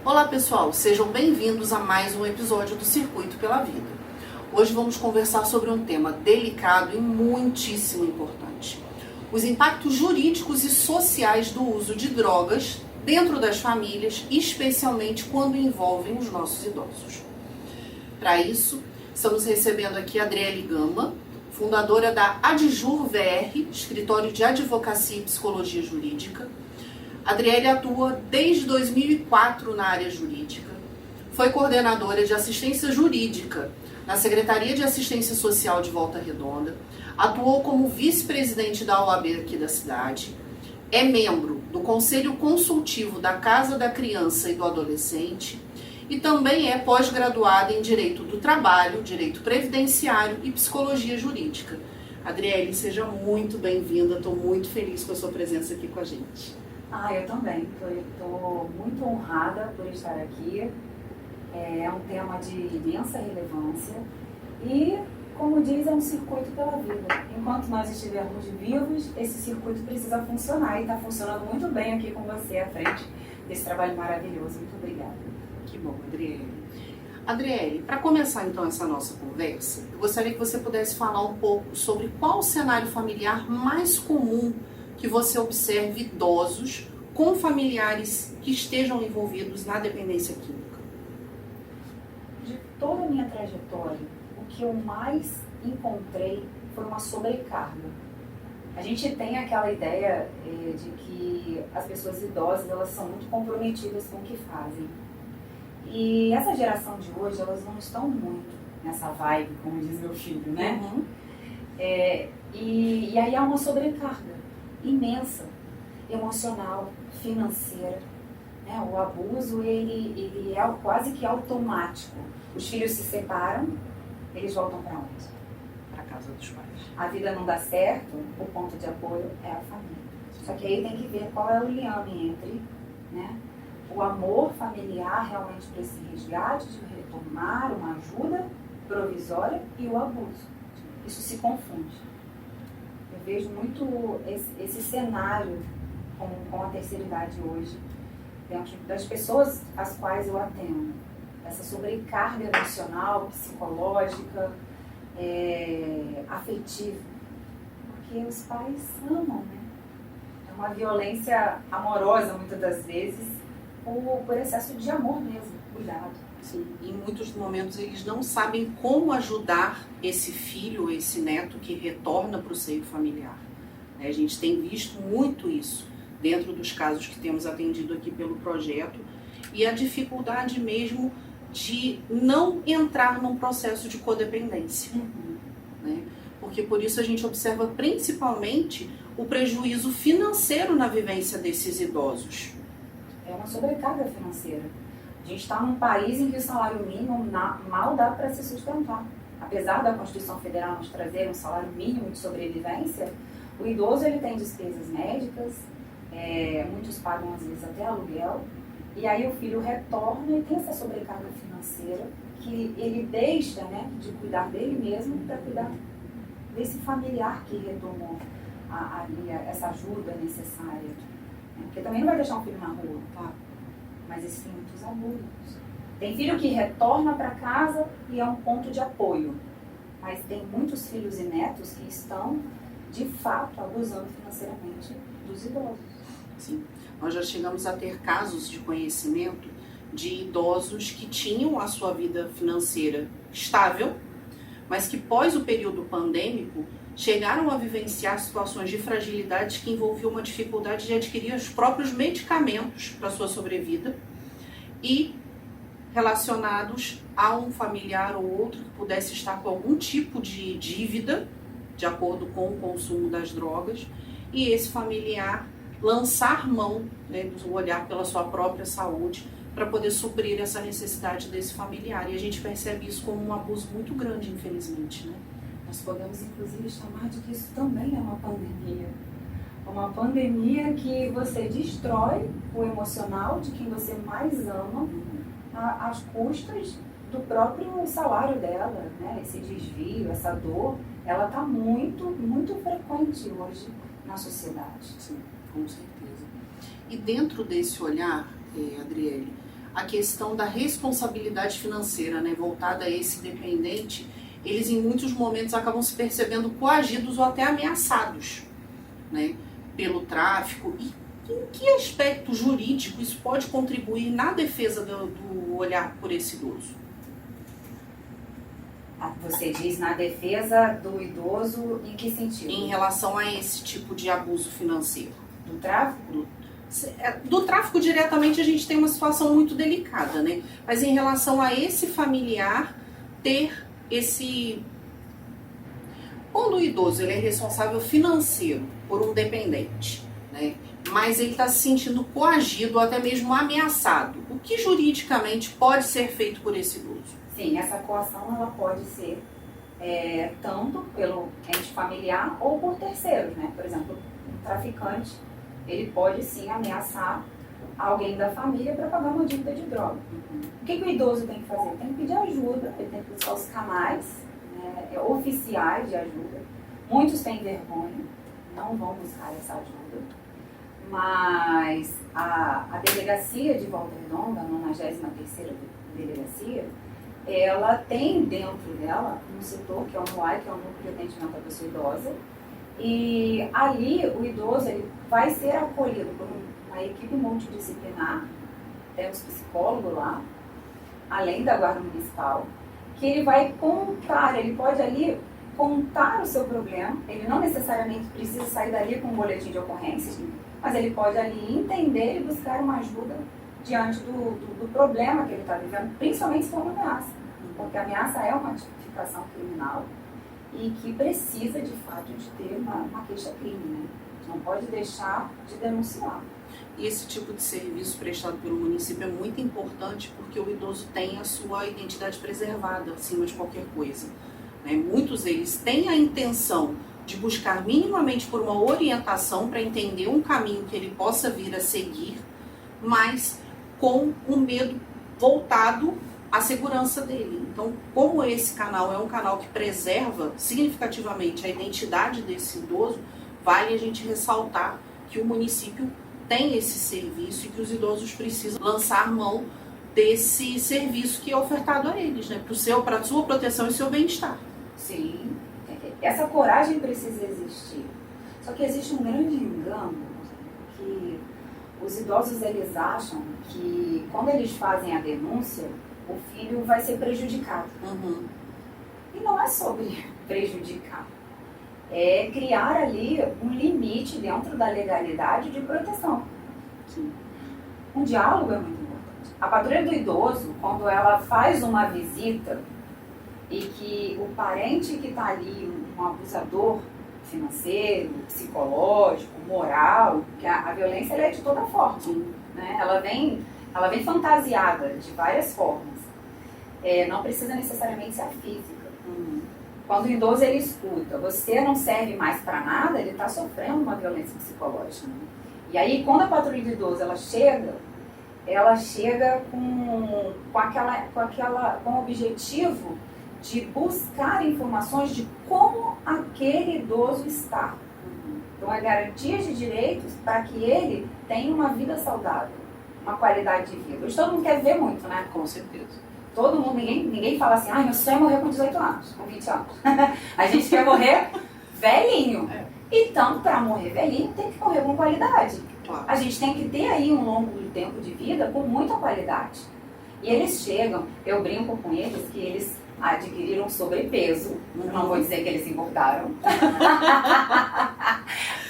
Olá pessoal, sejam bem-vindos a mais um episódio do Circuito pela Vida. Hoje vamos conversar sobre um tema delicado e muitíssimo importante: os impactos jurídicos e sociais do uso de drogas dentro das famílias, especialmente quando envolvem os nossos idosos. Para isso, estamos recebendo aqui a Adriele Gama, fundadora da Adjur VR, escritório de advocacia e psicologia jurídica. A Adriele atua desde 2004 na área jurídica. Foi coordenadora de assistência jurídica na Secretaria de Assistência Social de Volta Redonda. Atuou como vice-presidente da OAB aqui da cidade. É membro do Conselho Consultivo da Casa da Criança e do Adolescente. E também é pós-graduada em Direito do Trabalho, Direito Previdenciário e Psicologia Jurídica. Adriele, seja muito bem-vinda. Estou muito feliz com a sua presença aqui com a gente. Eu também. Estou muito honrada por estar aqui. É um tema de imensa relevância e, como diz, é um circuito pela vida. Enquanto nós estivermos vivos, esse circuito precisa funcionar e está funcionando muito bem aqui com você à frente desse trabalho maravilhoso. Muito obrigada. Que bom, Adriele. Adriele, para começar então essa nossa conversa, eu gostaria que você pudesse falar um pouco sobre qual o cenário familiar mais comum que você observe idosos com familiares que estejam envolvidos na dependência química. De toda a minha trajetória, o que eu mais encontrei foi uma sobrecarga. A gente tem aquela ideia de que as pessoas idosas elas são muito comprometidas com o que fazem. E essa geração de hoje, elas não estão muito nessa vibe, como diz meu filho, né? Uhum. E aí há uma sobrecarga imensa, emocional, financeira. Né? O abuso, ele é quase que automático. Os filhos se separam, eles voltam para onde? Para casa dos pais. A vida não dá certo, o ponto de apoio é a família. Só que aí tem que ver qual é o liame entre, né, o amor familiar realmente para esse resgate, de retomar uma ajuda provisória e o abuso. Isso se confunde. Eu vejo muito esse cenário com a terceira idade hoje, dentro das pessoas às quais eu atendo. Essa sobrecarga emocional, psicológica, afetiva. Porque os pais amam, né? É uma violência amorosa, muitas das vezes, por excesso de amor mesmo, cuidado. Sim, em muitos momentos eles não sabem como ajudar esse filho, esse neto que retorna para o seio familiar. A gente tem visto muito isso dentro dos casos que temos atendido aqui pelo projeto e a dificuldade mesmo de não entrar num processo de codependência. Né? Porque por isso a gente observa principalmente o prejuízo financeiro na vivência desses idosos. É uma sobrecarga financeira. A gente está num país em que o salário mínimo mal dá para se sustentar. Apesar da Constituição Federal nos trazer um salário mínimo de sobrevivência, o idoso ele tem despesas médicas, muitos pagam às vezes até aluguel, e aí o filho retorna e tem essa sobrecarga financeira que ele deixa, né, de cuidar dele mesmo para cuidar desse familiar que retomou essa ajuda necessária. Porque também não vai deixar um filho na rua, tá? Mas existem muitos abusos. Tem filho que retorna para casa e é um ponto de apoio. Mas tem muitos filhos e netos que estão, de fato, abusando financeiramente dos idosos. Sim. Nós já chegamos a ter casos de conhecimento de idosos que tinham a sua vida financeira estável, mas que pós o período pandêmico chegaram a vivenciar situações de fragilidade que envolviam uma dificuldade de adquirir os próprios medicamentos para sua sobrevida e relacionados a um familiar ou outro que pudesse estar com algum tipo de dívida, de acordo com o consumo das drogas, e esse familiar lançar mão, né, do olhar pela sua própria saúde para poder suprir essa necessidade desse familiar. E a gente percebe isso como um abuso muito grande, infelizmente, né? Nós podemos, inclusive, chamar de que isso também é uma pandemia. Uma pandemia que você destrói o emocional de quem você mais ama às custas do próprio salário dela, né? Esse desvio, essa dor, ela está muito, muito frequente hoje na sociedade. Sim, com certeza. E dentro desse olhar, Adriele, a questão da responsabilidade financeira, né, voltada a esse dependente, eles em muitos momentos acabam se percebendo coagidos ou até ameaçados, né, pelo tráfico. E em que aspecto jurídico isso pode contribuir na defesa do olhar por esse idoso? Você diz na defesa do idoso em que sentido? Em relação a esse tipo de abuso financeiro. Do tráfico? Do tráfico diretamente a gente tem uma situação muito delicada, né? Mas em relação a esse familiar ter esse... Quando o idoso ele é responsável financeiro por um dependente, né? Mas ele está se sentindo coagido ou até mesmo ameaçado, o que juridicamente pode ser feito por esse idoso? Sim, essa coação ela pode ser tanto pelo ente familiar ou por terceiros, né? Por exemplo, um traficante, ele pode sim ameaçar alguém da família para pagar uma dívida de droga. O que o idoso tem que fazer? Tem que pedir ajuda, ele tem que buscar os canais oficiais de ajuda. Muitos têm vergonha, não vão buscar essa ajuda, mas a delegacia de Volta Redonda, a 93ª delegacia, ela tem dentro dela um setor que é o NUAI, que é o Núcleo de Atendimento à Pessoa Idosa, e ali o idoso ele vai ser acolhido por uma equipe multidisciplinar, temos psicólogo lá, além da Guarda Municipal, que ele vai contar, ele pode ali contar o seu problema, ele não necessariamente precisa sair dali com um boletim de ocorrências, mas ele pode ali entender e buscar uma ajuda diante do problema que ele está vivendo, principalmente se for uma ameaça, porque a ameaça é uma tipificação criminal e que precisa de fato de ter uma queixa-crime, né? Não pode deixar de denunciar. E esse tipo de serviço prestado pelo município é muito importante porque o idoso tem a sua identidade preservada acima de qualquer coisa, né? Muitos deles têm a intenção de buscar minimamente por uma orientação para entender um caminho que ele possa vir a seguir, mas com um medo voltado à segurança dele. Então, como esse canal é um canal que preserva significativamente a identidade desse idoso, vale a gente ressaltar que o município tem esse serviço e que os idosos precisam lançar mão desse serviço que é ofertado a eles, né, para a sua proteção e seu bem-estar. Sim, essa coragem precisa existir. Só que existe um grande engano que os idosos eles acham que quando eles fazem a denúncia, o filho vai ser prejudicado. Uhum. E não é sobre prejudicar. É criar ali um limite dentro da legalidade de proteção. Sim. Um diálogo é muito importante. A patrulha do idoso, quando ela faz uma visita e que o parente que está ali, um abusador financeiro, psicológico, moral, que a violência ela é de toda forma, né? Ela vem fantasiada de várias formas. Não precisa necessariamente ser a física. Quando o idoso ele escuta, você não serve mais para nada, ele está sofrendo uma violência psicológica. E aí, quando a patrulha do idoso ela chega com o objetivo de buscar informações de como aquele idoso está. Então, é garantia de direitos para que ele tenha uma vida saudável, uma qualidade de vida. Hoje todo mundo quer ver muito, né? Com certeza. Todo mundo, ninguém fala assim, meu sonho é morrer com 18 anos, com 20 anos. A gente quer morrer velhinho. Então, para morrer velhinho, tem que morrer com qualidade. Claro. A gente tem que ter aí um longo tempo de vida com muita qualidade. E eles chegam, eu brinco com eles que eles adquiriram sobrepeso. Eu não vou dizer que eles engordaram.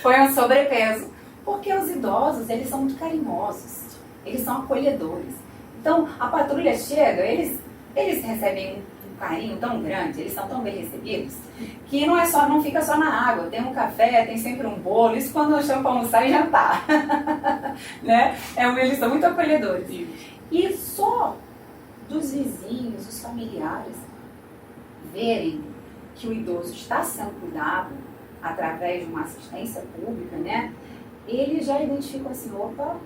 Foi um sobrepeso. Porque os idosos, eles são muito carinhosos. Eles são acolhedores. Então, a patrulha chega, eles recebem um carinho tão grande, eles são tão bem recebidos, que não fica só na água, tem um café, tem sempre um bolo, isso quando nós chamamos para almoçar e jantar. Né? Eles são muito acolhedores. E só dos vizinhos, os familiares, verem que o idoso está sendo cuidado através de uma assistência pública, né? Eles já identificam assim, opa,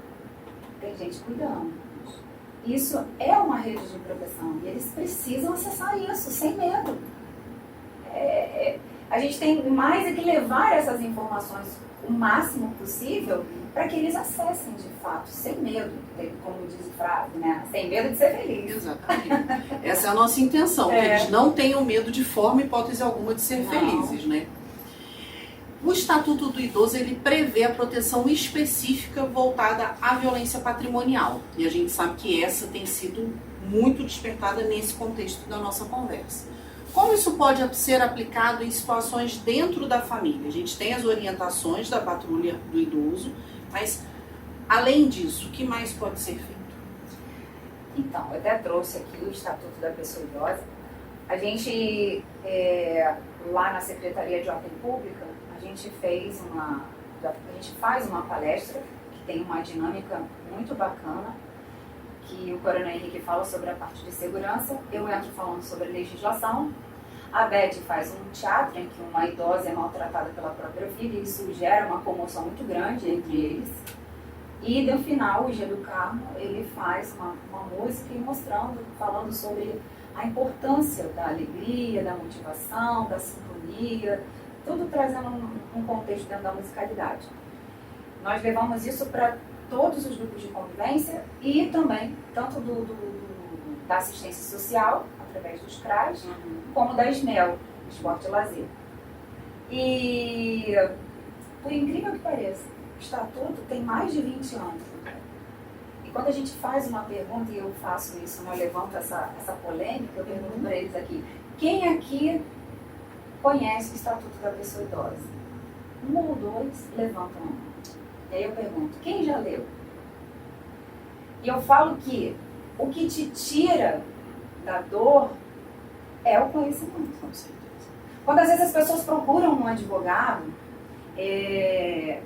tem gente cuidando. Isso é uma rede de proteção e eles precisam acessar isso sem medo. A gente tem mais é que levar essas informações o máximo possível para que eles acessem de fato, sem medo, como diz a frase, né? Sem medo de ser feliz. Exatamente. Essa é a nossa intenção, que eles não tenham medo de forma e hipótese alguma de ser felizes, né? O Estatuto do Idoso, ele prevê a proteção específica voltada à violência patrimonial. E a gente sabe que essa tem sido muito despertada nesse contexto da nossa conversa. Como isso pode ser aplicado em situações dentro da família? A gente tem as orientações da patrulha do idoso, mas além disso, o que mais pode ser feito? Então, eu até trouxe aqui o Estatuto da Pessoa Idosa. A gente, lá na Secretaria de Ordem Pública, a gente faz uma palestra que tem uma dinâmica muito bacana, que o Coronel Henrique fala sobre a parte de segurança, eu entro falando sobre legislação, a Beth faz um teatro em que uma idosa é maltratada pela própria filha, e isso gera uma comoção muito grande entre eles. E no final, o G do Carmo, ele faz uma música falando sobre a importância da alegria, da motivação, da sintonia, tudo trazendo um contexto dentro da musicalidade. Nós levamos isso para todos os grupos de convivência e também, tanto da assistência social, através dos CRAs, como da SMEL, Esporte e Lazer. E, por incrível que pareça, o Estatuto tem mais de 20 anos. E quando a gente faz uma pergunta, e eu faço isso, eu levanto essa polêmica, eu pergunto para eles aqui, quem aqui conhece o Estatuto da Pessoa Idosa? Um ou dois levantam a mão. E aí eu pergunto, quem já leu? E eu falo que o que te tira da dor é o conhecimento. Com certeza. Quando às vezes as pessoas procuram um advogado e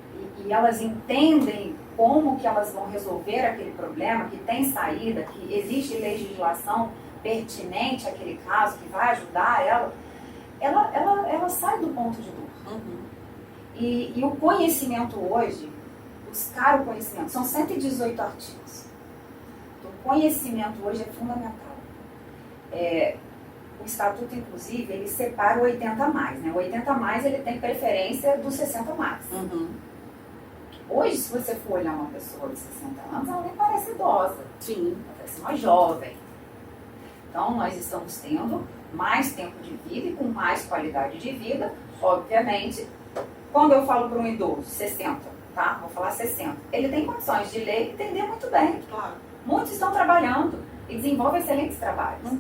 elas entendem como que elas vão resolver aquele problema, que tem saída, que existe legislação pertinente àquele caso, que vai ajudar ela sai do ponto de dor. E o conhecimento hoje, buscar o conhecimento, são 118 artigos. O conhecimento hoje é fundamental. O Estatuto, inclusive, ele separa o 80 mais, né? O 80 mais, ele tem preferência do 60 mais. Hoje, se você for olhar uma pessoa de 60 anos, ela nem parece idosa. Sim. Ela parece uma jovem. Então, nós estamos tendo mais tempo de vida e com mais qualidade de vida, obviamente. Quando eu falo para um idoso, 60, tá? Vou falar 60. Ele tem condições de ler e entender muito bem. Claro. Muitos estão trabalhando e desenvolvem excelentes trabalhos.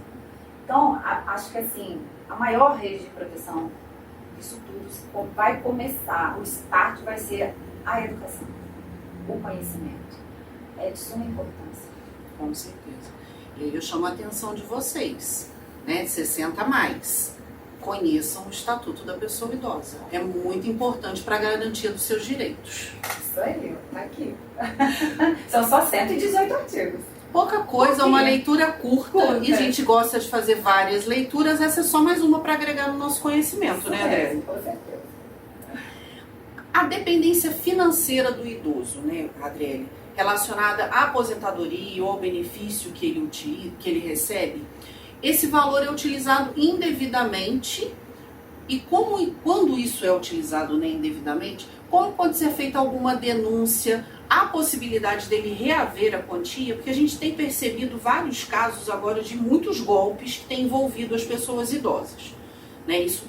Então, acho que assim, a maior rede de proteção disso tudo vai começar, o start vai ser a educação, o conhecimento. É de suma importância. Com certeza. E aí eu chamo a atenção de vocês, né, de 60 a mais. Conheçam o Estatuto da Pessoa Idosa. É muito importante para a garantia dos seus direitos. Isso aí, tá aqui. São só 118 artigos. Pouca coisa, uma leitura curta, e a gente gosta de fazer várias leituras. Essa é só mais uma para agregar no nosso conhecimento, né, Adriele? Com certeza. A dependência financeira do idoso, né, Adriele, relacionada à aposentadoria ou ao benefício que ele recebe, esse valor é utilizado indevidamente. E quando isso é utilizado, né, indevidamente, como pode ser feita alguma denúncia? Há possibilidade dele reaver a quantia? Porque a gente tem percebido vários casos agora de muitos golpes que têm envolvido as pessoas idosas, né? Isso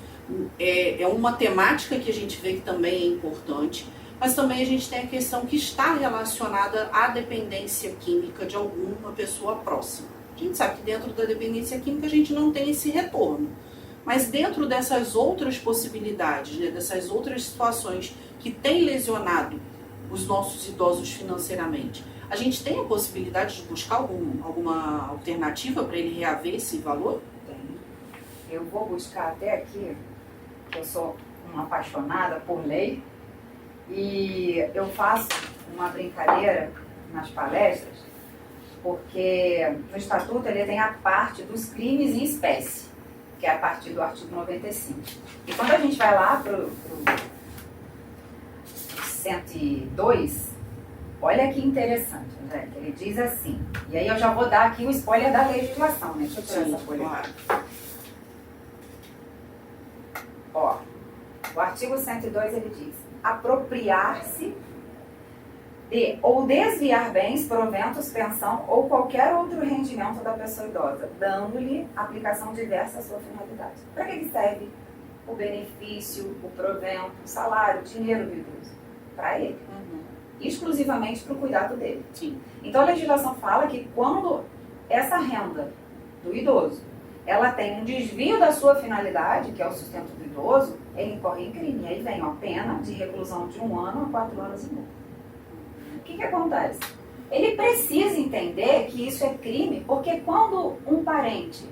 é uma temática que a gente vê que também é importante, mas também a gente tem a questão que está relacionada à dependência química de alguma pessoa próxima. A gente sabe que dentro da dependência química a gente não tem esse retorno, mas dentro dessas outras possibilidades, né, dessas outras situações que têm lesionado os nossos idosos financeiramente, a gente tem a possibilidade de buscar alguma alternativa para ele reaver esse valor? Tem. Eu vou buscar até aqui, que eu sou uma apaixonada por lei, e eu faço uma brincadeira nas palestras, porque no Estatuto ele tem a parte dos crimes em espécie, que é a partir do artigo 95. E quando a gente vai lá para o 102, olha que interessante, né? Ele diz assim, e aí eu já vou dar aqui o spoiler da legislação, né? Deixa eu tirar essa folha. Claro. Ó, o artigo 102 ele diz, apropriar-se ou desviar bens, proventos, pensão ou qualquer outro rendimento da pessoa idosa, dando-lhe aplicação diversa à sua finalidade. Para que serve o benefício, o provento, o salário, o dinheiro do idoso? Para ele. Exclusivamente para o cuidado dele. Sim. Então a legislação fala que quando essa renda do idoso, ela tem um desvio da sua finalidade, que é o sustento do idoso, ele incorre em crime. Aí vem a pena de reclusão de 1 ano a 4 anos e meio. O que acontece? Ele precisa entender que isso é crime, porque quando um parente,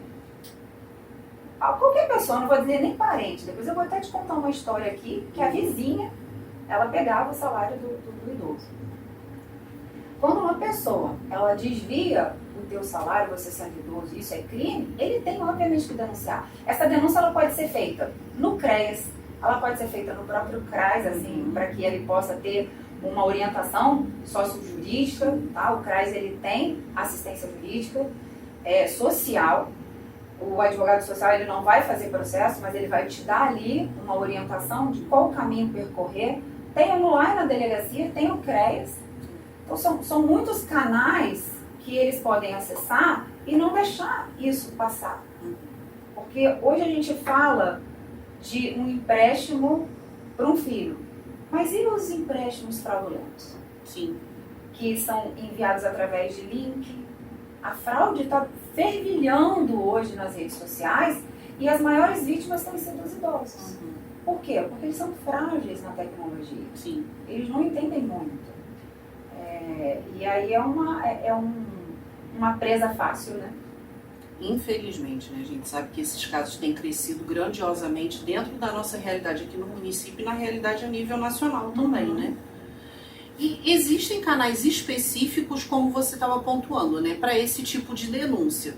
qualquer pessoa, não vou dizer nem parente, depois eu vou até te contar uma história aqui, que a vizinha, ela pegava o salário do idoso. Quando uma pessoa, ela desvia o teu salário, você sendo idoso, isso é crime, ele tem obviamente que denunciar. Essa denúncia ela pode ser feita no CREAS, ela pode ser feita no próprio CRAS, assim, para que ele possa ter uma orientação sociojurídica, tá? O CRAS ele tem assistência jurídica, social. O advogado social ele não vai fazer processo, mas ele vai te dar ali uma orientação de qual caminho percorrer. Tem o online na delegacia, tem o CREAS. Então são muitos canais que eles podem acessar e não deixar isso passar. Porque hoje a gente fala de um empréstimo para um filho. Mas e os empréstimos fraudulentos? Sim. Que são enviados através de link. A fraude está fervilhando hoje nas redes sociais e as maiores vítimas têm sido os idosos. Por quê? Porque eles são frágeis na tecnologia. Sim. Eles não entendem muito. E aí é uma presa fácil, né? Infelizmente, né? A gente sabe que esses casos têm crescido grandiosamente dentro da nossa realidade aqui no município e na realidade a nível nacional também, né? E existem canais específicos, como você estava pontuando, né? Para esse tipo de denúncia.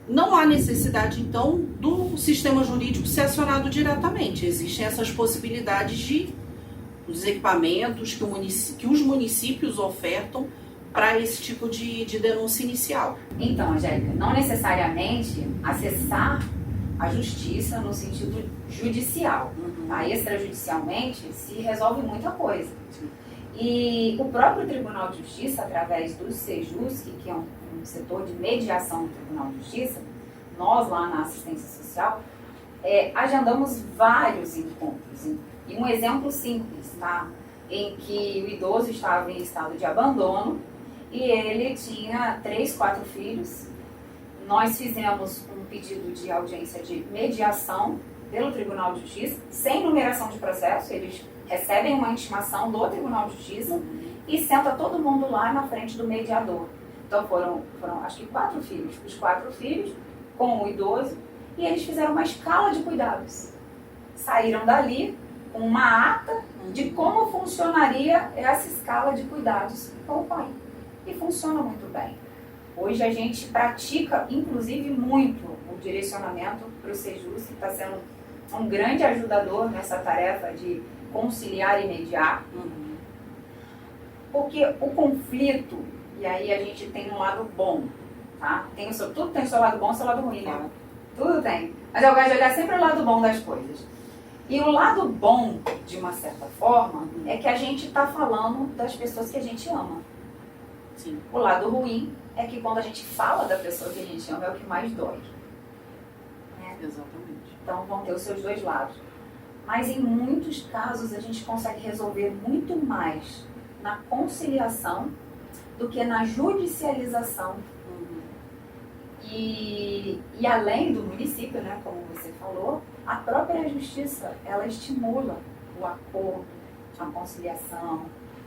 Não há necessidade, então, do sistema jurídico ser acionado diretamente. Existem essas possibilidades dos equipamentos que os municípios ofertam para esse tipo de denúncia inicial. Então, Angélica, não necessariamente acessar a justiça no sentido judicial. Tá? Extrajudicialmente se resolve muita coisa. E o próprio Tribunal de Justiça, através do SEJUSC, que é um setor de mediação do Tribunal de Justiça, nós lá na assistência social, agendamos vários encontros. E um exemplo simples, tá? Em que o idoso estava em estado de abandono e ele tinha 3, 4 filhos. Nós fizemos um pedido de audiência de mediação pelo Tribunal de Justiça, sem numeração de processo, eles recebem uma intimação do Tribunal de Justiça e senta todo mundo lá na frente do mediador. Então foram acho que 4 filhos, os 4 filhos com o idoso, e eles fizeram uma escala de cuidados. Saíram dali com uma ata de como funcionaria essa escala de cuidados com o pai. E funciona muito bem. Hoje a gente pratica, inclusive, muito o direcionamento para o SEJUSC, que está sendo um grande ajudador nessa tarefa de conciliar e mediar. Porque o conflito, e aí a gente tem um lado bom, tá? Tudo tem o seu lado bom e o seu lado ruim, né? Tudo tem. Mas eu gosto de olhar sempre o lado bom das coisas. E o lado bom, de uma certa forma, é que a gente está falando das pessoas que a gente ama. Sim. O lado ruim é que quando a gente fala da pessoa que a gente ama é o que mais dói. Né? Exatamente. Então vão ter os seus dois lados. Mas em muitos casos a gente consegue resolver muito mais na conciliação do que na judicialização. E além do município, né, como você falou, a própria justiça, ela estimula o acordo, a conciliação,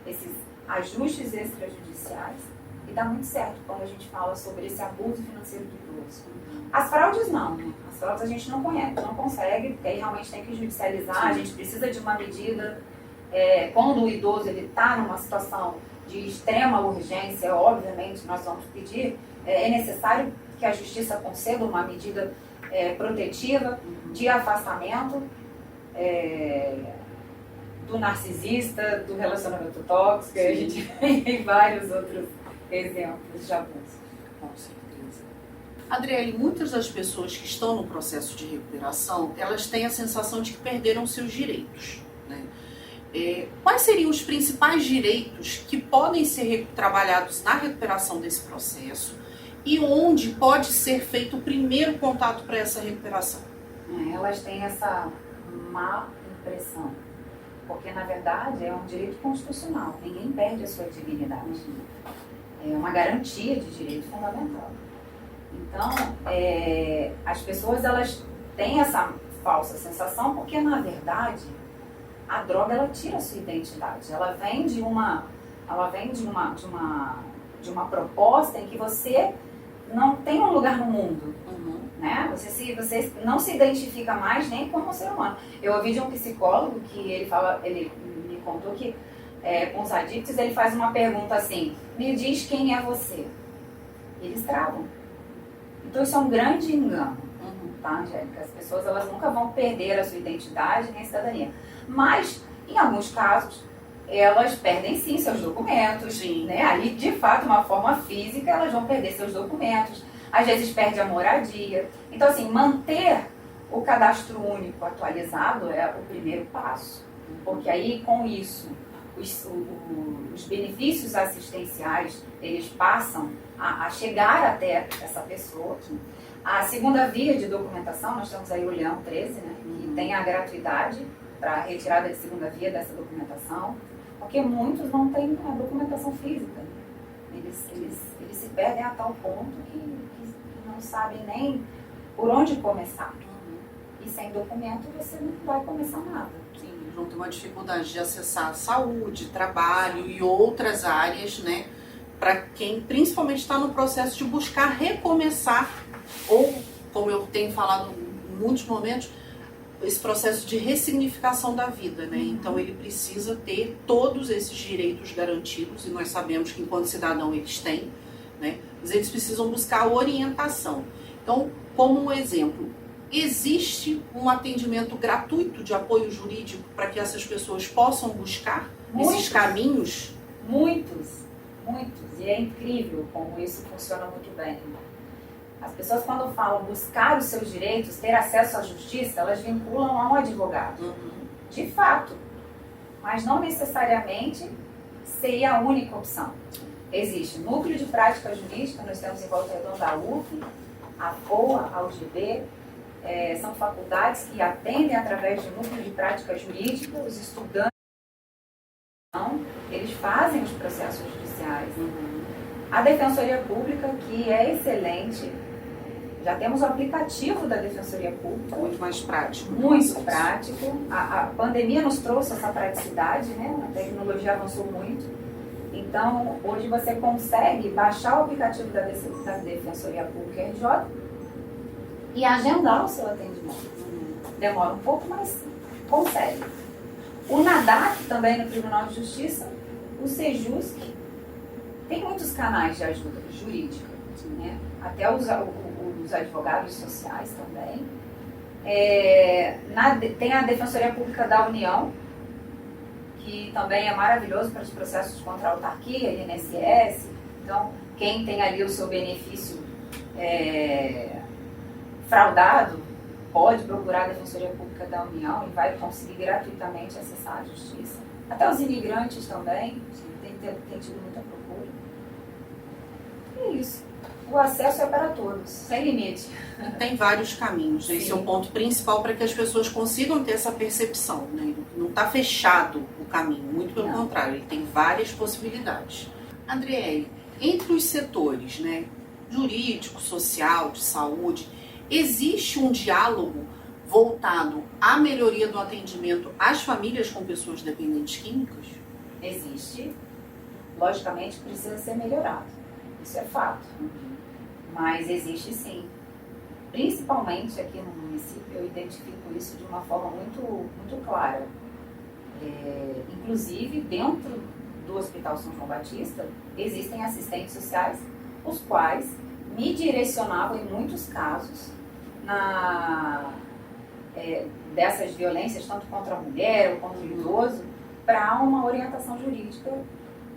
esses ajustes extrajudiciais, e dá muito certo quando a gente fala sobre esse abuso financeiro do idoso. As fraudes não, né? As fraudes a gente não conhece, não consegue, porque aí realmente tem que judicializar, a gente precisa de uma medida. Quando o idoso está numa situação de extrema urgência, obviamente nós vamos pedir, é necessário que a justiça conceda uma medida protetiva de afastamento do narcisista, do relacionamento tóxico, a gente tem vários outros exemplos de abuso. Com certeza. Adriele, muitas das pessoas que estão no processo de recuperação, elas têm a sensação de que perderam seus direitos, né? quais seriam os principais direitos que podem ser trabalhados na recuperação desse processo e onde pode ser feito o primeiro contato para essa recuperação? Elas têm essa má impressão, porque na verdade é um direito constitucional, ninguém perde a sua dignidade. É uma garantia de direito fundamental. Então, as pessoas elas têm essa falsa sensação porque na verdade a droga ela tira a sua identidade. Ela vem de uma proposta em que você não tem um lugar no mundo, né? Você não se identifica mais nem como um ser humano. Eu ouvi de um psicólogo que ele me contou que com os adictos ele faz uma pergunta assim: me diz quem é você. Eles travam. Então isso é um grande engano, tá, Angélica? As pessoas elas nunca vão perder a sua identidade nem a cidadania. Mas, em alguns casos, elas perdem sim seus documentos, Sim. Né? Aí, de fato, uma forma física, elas vão perder seus documentos, às vezes perde a moradia. Então, assim, manter o cadastro único atualizado é o primeiro passo, porque aí, com isso, os benefícios assistenciais, eles passam a chegar até essa pessoa. A segunda via de documentação, nós temos aí o Leão 13, né, que tem a gratuidade para a retirada de segunda via dessa documentação, porque muitos não têm a documentação física. Eles se perdem a tal ponto que não sabem nem por onde começar. E sem documento você não vai começar nada. Sim, vão ter uma dificuldade de acessar a saúde, trabalho e outras áreas, né? Para quem principalmente está no processo de buscar recomeçar, ou, como eu tenho falado em muitos momentos, esse processo de ressignificação da vida, né? Então ele precisa ter todos esses direitos garantidos, e nós sabemos que enquanto cidadão eles têm, né? Mas eles precisam buscar orientação. Então, como um exemplo, existe um atendimento gratuito de apoio jurídico para que essas pessoas possam buscar esses caminhos? Muitos. E é incrível como isso funciona muito bem. As pessoas, quando falam buscar os seus direitos, ter acesso à justiça, elas vinculam a um advogado. De fato. Mas não necessariamente seria a única opção. Existe Núcleo de Prática Jurídica, nós temos em Volta Redonda a UF, a FOA, a UGB, são faculdades que atendem através do Núcleo de Prática Jurídica, os estudantes, eles fazem os processos judiciais. A Defensoria Pública, que é excelente, já temos o aplicativo da Defensoria Pública. Muito mais prático. Muito prático. A pandemia nos trouxe essa praticidade, né? A tecnologia avançou muito. Então, hoje você consegue baixar o aplicativo da Defensoria Pública RJ e agendar o seu atendimento. Demora um pouco, mas consegue. O NADAC, também no Tribunal de Justiça, o SEJUSC, tem muitos canais de ajuda jurídica, né? Até os advogados sociais também. Tem a Defensoria Pública da União, que também é maravilhoso para os processos contra a autarquia, INSS. Então, quem tem ali o seu benefício fraudado, pode procurar a Defensoria Pública da União e vai conseguir gratuitamente acessar a justiça. Até os imigrantes também, tem tido muita procura. E é isso. O acesso é para todos, sem limite. Tem vários caminhos, né? Esse é o ponto principal para que as pessoas consigam ter essa percepção, né? Não está fechado o caminho, muito pelo contrário, ele tem várias possibilidades. Andriele, entre os setores, né, jurídico, social, de saúde, existe um diálogo voltado à melhoria do atendimento às famílias com pessoas dependentes químicas? Existe. Logicamente precisa ser melhorado. Isso é fato. Mas existe sim. Principalmente aqui no município, eu identifico isso de uma forma muito, muito clara. Inclusive, dentro do Hospital São João Batista, existem assistentes sociais, os quais me direcionavam em muitos casos dessas violências, tanto contra a mulher ou contra o idoso, para uma orientação jurídica,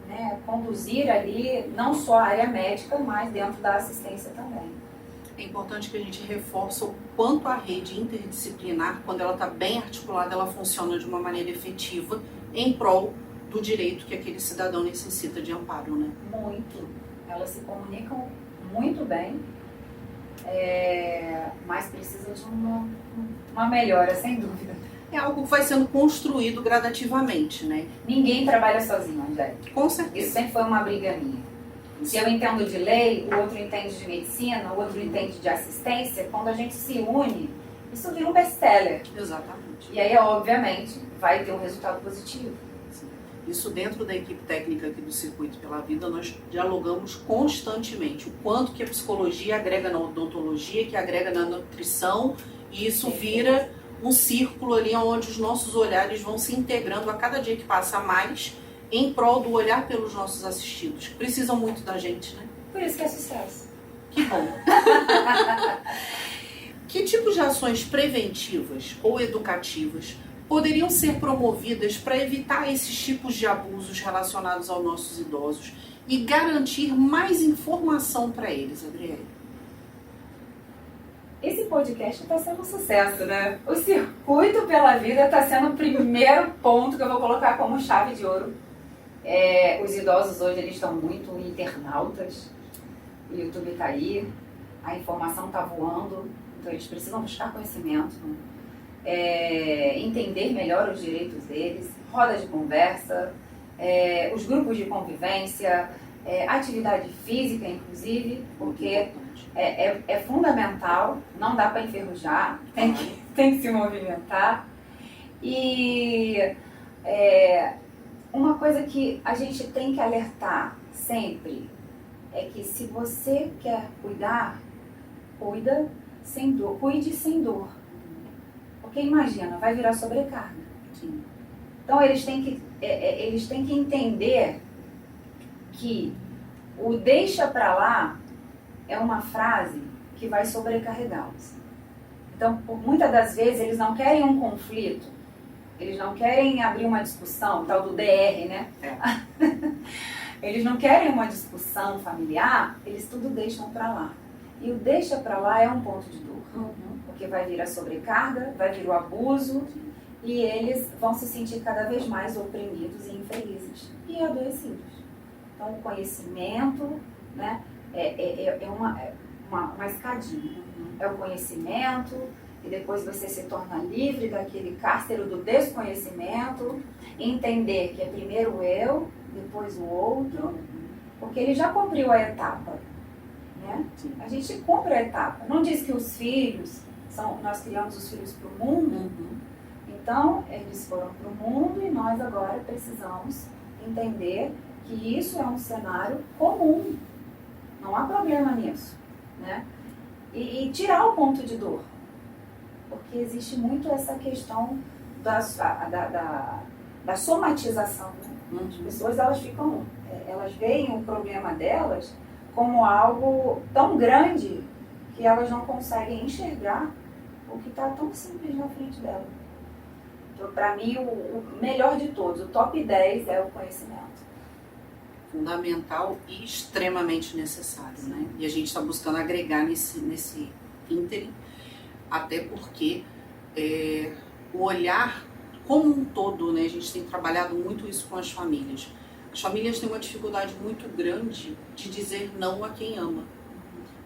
né, conduzir ali não só a área médica, mas dentro da assistência também. É importante que a gente reforce o quanto a rede interdisciplinar, quando ela está bem articulada, ela funciona de uma maneira efetiva em prol do direito que aquele cidadão necessita de amparo, né? Muito. Elas se comunicam muito bem, mas precisa de uma melhora, sem dúvida. É algo que vai sendo construído gradativamente, né? Ninguém trabalha sozinho, André. Com certeza. Isso sempre foi uma briga minha. Se eu entendo de lei, o outro entende de medicina, o outro entende de assistência. Quando a gente se une, isso vira um best-seller. Exatamente. E aí, obviamente, vai ter um resultado positivo. Isso dentro da equipe técnica aqui do Circuito pela Vida, nós dialogamos constantemente. O quanto que a psicologia agrega na odontologia, que agrega na nutrição, e isso vira um círculo ali onde os nossos olhares vão se integrando a cada dia que passa mais em prol do olhar pelos nossos assistidos, que precisam muito da gente, né? Por isso que é sucesso. Que bom! Que tipos de ações preventivas ou educativas poderiam ser promovidas para evitar esses tipos de abusos relacionados aos nossos idosos e garantir mais informação para eles, Adriele? Esse podcast está sendo um sucesso, né? O Circuito pela Vida está sendo o primeiro ponto que eu vou colocar como chave de ouro. Os idosos hoje eles estão muito internautas, o YouTube está aí, a informação está voando, então eles precisam buscar conhecimento, entender melhor os direitos deles, roda de conversa, os grupos de convivência, atividade física inclusive, porque é fundamental, não dá para enferrujar, tem que se movimentar. E uma coisa que a gente tem que alertar sempre é que se você quer cuidar, cuide sem dor. Porque imagina, vai virar sobrecarga. Sim. Então eles têm que entender que o deixa pra lá é uma frase que vai sobrecarregá-los. Então, muitas das vezes eles não querem um conflito, eles não querem abrir uma discussão, tal do DR, né? Eles não querem uma discussão familiar, eles tudo deixam pra lá. E o deixa pra lá é um ponto de dor. Porque vai vir a sobrecarga, vai vir o abuso e eles vão se sentir cada vez mais oprimidos e infelizes e adoecidos. Então, o conhecimento, né, é uma escadinha. É o conhecimento e depois você se torna livre daquele cárcere do desconhecimento, entender que é primeiro eu, depois o outro, porque ele já cumpriu a etapa. Né? A gente cumpre a etapa. Não diz que os filhos, nós criamos os filhos para o mundo, então eles foram para o mundo e nós agora precisamos entender que isso é um cenário comum, não há problema nisso, né? E tirar o ponto de dor, porque existe muito essa questão da somatização, né? As pessoas elas veem o problema delas como algo tão grande que elas não conseguem enxergar o que está tão simples na frente dela. Então, para mim, o melhor de todos, o top 10 é o conhecimento. Fundamental e extremamente necessário, né? E a gente está buscando agregar nesse ínterim, até porque o olhar como um todo, né? A gente tem trabalhado muito isso com as famílias. As famílias têm uma dificuldade muito grande de dizer não a quem ama.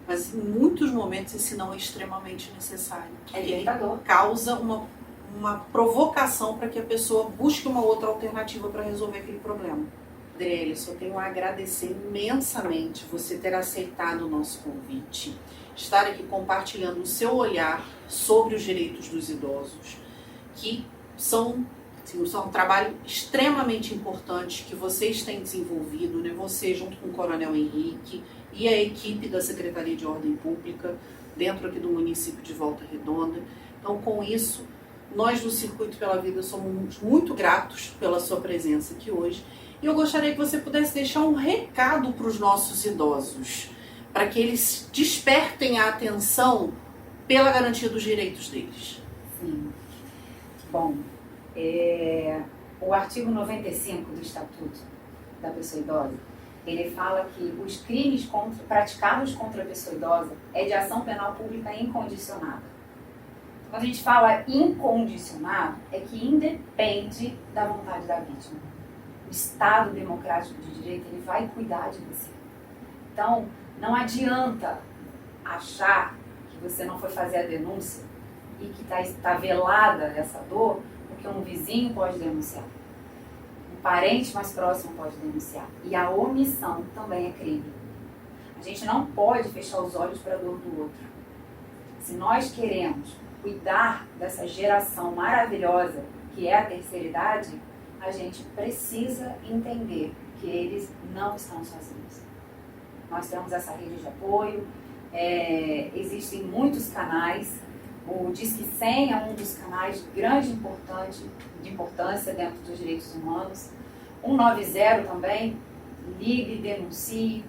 Mas em muitos momentos esse não é extremamente necessário. Ele causa uma provocação para que a pessoa busque uma outra alternativa para resolver aquele problema. Adriele, só tenho a agradecer imensamente você ter aceitado o nosso convite, estar aqui compartilhando o seu olhar sobre os direitos dos idosos, que são um trabalho extremamente importante que vocês têm desenvolvido, né? Você junto com o Coronel Henrique e a equipe da Secretaria de Ordem Pública dentro aqui do município de Volta Redonda. Então, com isso, nós do Circuito pela Vida somos muito gratos pela sua presença aqui hoje. E eu gostaria que você pudesse deixar um recado para os nossos idosos, para que eles despertem a atenção pela garantia dos direitos deles. Sim. Bom, o artigo 95 do Estatuto da Pessoa Idosa, ele fala que os crimes praticados contra a pessoa idosa é de ação penal pública incondicionada. Quando a gente fala incondicionado, é que independe da vontade da vítima. O Estado democrático de direito, ele vai cuidar de você. Então, não adianta achar que você não foi fazer a denúncia e que está velada essa dor, porque um vizinho pode denunciar, um parente mais próximo pode denunciar. E a omissão também é crime. A gente não pode fechar os olhos para a dor do outro. Se nós queremos cuidar dessa geração maravilhosa que é a terceira idade, a gente precisa entender que eles não estão sozinhos. Nós temos essa rede de apoio, existem muitos canais. O Disque 100 é um dos canais de grande importância dentro dos direitos humanos. 190 também, ligue, denuncie.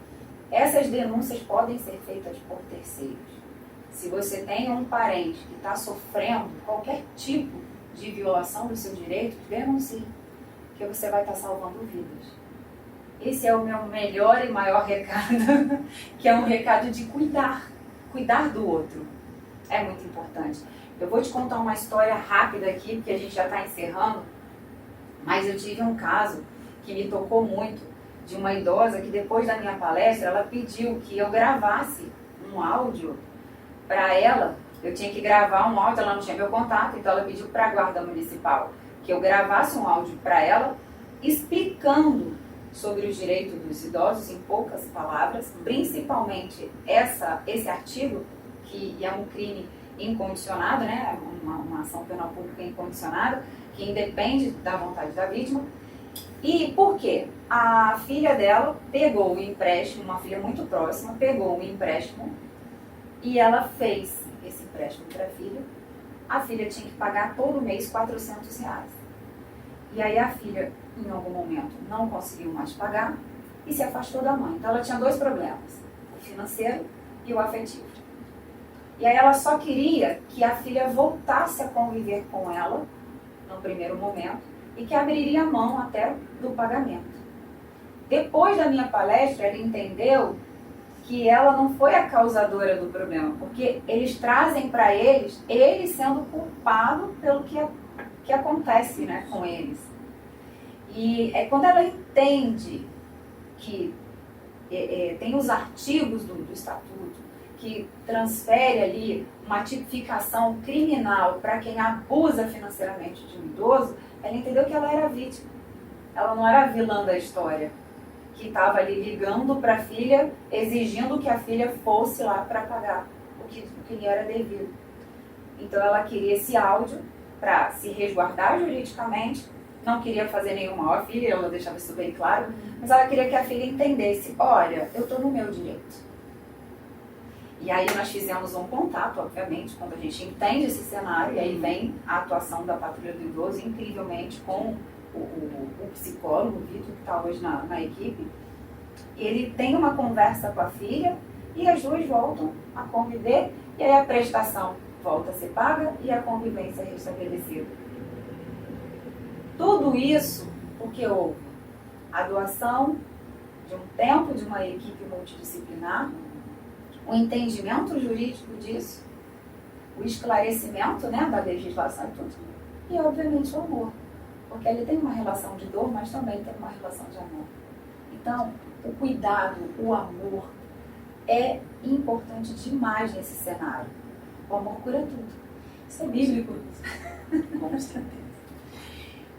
Essas denúncias podem ser feitas por terceiros. Se você tem um parente que está sofrendo qualquer tipo de violação do seu direito, denuncie, porque você vai estar salvando vidas. Esse é o meu melhor e maior recado, que é um recado de cuidar do outro. É muito importante. Eu vou te contar uma história rápida aqui, porque a gente já está encerrando, mas eu tive um caso que me tocou muito, de uma idosa que depois da minha palestra, ela pediu que eu gravasse um áudio para ela. Eu tinha que gravar um áudio, ela não tinha meu contato, então ela pediu para a guarda municipal que eu gravasse um áudio para ela, explicando sobre o direito dos idosos em poucas palavras, principalmente esse artigo, que é um crime incondicionado, né? Uma ação penal pública incondicionada, que independe da vontade da vítima. E por quê? A filha dela pegou o empréstimo, uma filha muito próxima, pegou o empréstimo e ela fez esse empréstimo para a filha. A filha tinha que pagar todo mês R$400. E aí a filha, em algum momento, não conseguiu mais pagar e se afastou da mãe. Então ela tinha dois problemas, o financeiro e o afetivo. E aí ela só queria que a filha voltasse a conviver com ela, no primeiro momento, e que abriria mão até do pagamento. Depois da minha palestra, ela entendeu que ela não foi a causadora do problema, porque eles trazem para eles sendo culpado pelo que acontece, né, com eles. E é quando ela entende que tem os artigos do Estatuto, que transfere ali uma tipificação criminal para quem abusa financeiramente de um idoso, ela entendeu que ela era vítima. Ela não era a vilã da história, que estava ali ligando para a filha, exigindo que a filha fosse lá para pagar o que lhe era devido. Então ela queria esse áudio para se resguardar juridicamente, não queria fazer nenhum mal à filha, ela deixava isso bem claro, mas ela queria que a filha entendesse, olha, eu estou no meu direito. E aí nós fizemos um contato, obviamente, quando a gente entende esse cenário, e aí vem a atuação da Patrulha do Idoso, incrivelmente, com o psicólogo, o Vitor, que está hoje na equipe. Ele tem uma conversa com a filha e as duas voltam a conviver, e aí a prestação volta a ser paga e a convivência é restabelecida. Tudo isso porque houve a doação de um tempo de uma equipe multidisciplinar, o entendimento jurídico disso, o esclarecimento, né, da legislação e tudo, e obviamente o amor, porque ele tem uma relação de dor, mas também tem uma relação de amor. Então, o cuidado, o amor é importante demais nesse cenário. O amor cura tudo. Isso é bíblico. Com certeza.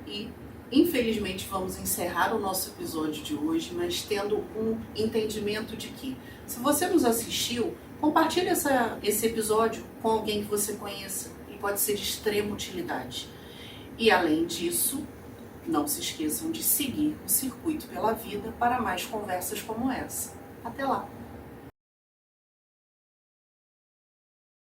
E, infelizmente, vamos encerrar o nosso episódio de hoje, mas tendo um entendimento de que, se você nos assistiu, compartilhe esse episódio com alguém que você conheça. Ele pode ser de extrema utilidade. E, além disso, não se esqueçam de seguir o Circuito pela Vida para mais conversas como essa. Até lá!